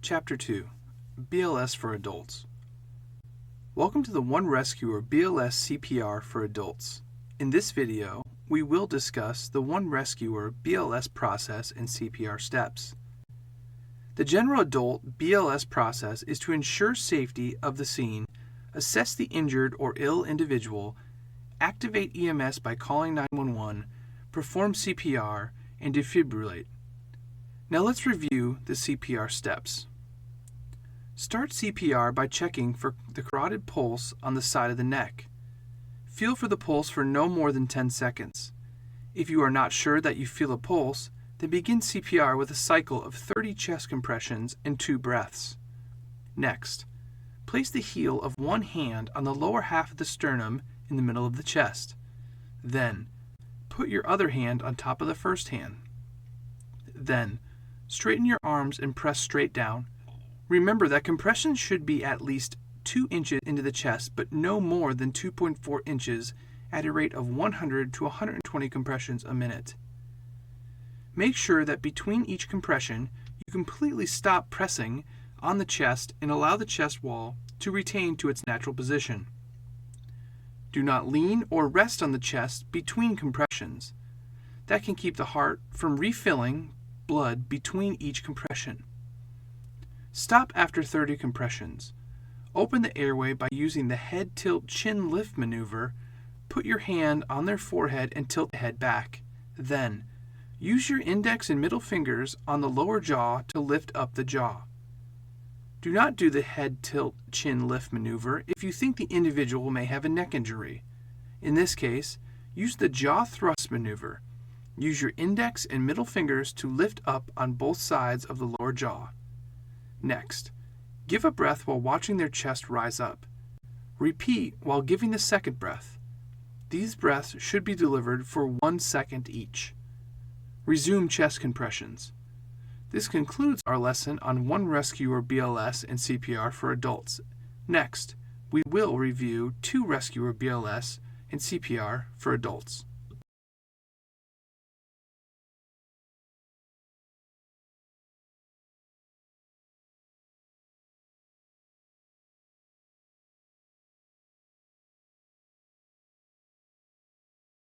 Chapter 2 BLS for Adults. Welcome to the One Rescuer BLS CPR for Adults. In this video, we will discuss the One Rescuer BLS process and CPR steps. The general adult BLS process is to ensure safety of the scene, assess the injured or ill individual, activate EMS by calling 911, perform CPR, and defibrillate. Now let's review the CPR steps. Start CPR by checking for the carotid pulse on the side of the neck. Feel for the pulse for no more than 10 seconds. If you are not sure that you feel a pulse, then begin CPR with a cycle of 30 chest compressions and 2 breaths. Next, place the heel of one hand on the lower half of the sternum in the middle of the chest. Then, put your other hand on top of the first hand. Then, straighten your arms and press straight down. Remember that compression should be at least 2 inches into the chest, but no more than 2.4 inches at a rate of 100 to 120 compressions a minute. Make sure that between each compression, you completely stop pressing on the chest and allow the chest wall to retain to its natural position. Do not lean or rest on the chest between compressions. That can keep the heart from refilling blood between each compression. Stop after 30 compressions. Open the airway by using the head tilt chin lift maneuver. Put your hand on their forehead and tilt the head back. Then, use your index and middle fingers on the lower jaw to lift up the jaw. Do not do the head tilt chin lift maneuver if you think the individual may have a neck injury. In this case, use the jaw thrust maneuver. Use your index and middle fingers to lift up on both sides of the lower jaw. Next, give a breath while watching their chest rise up. Repeat while giving the second breath. These breaths should be delivered for 1 second each. Resume chest compressions. This concludes our lesson on One Rescuer BLS and CPR for adults. Next, we will review 2 Rescuer BLS and CPR for adults.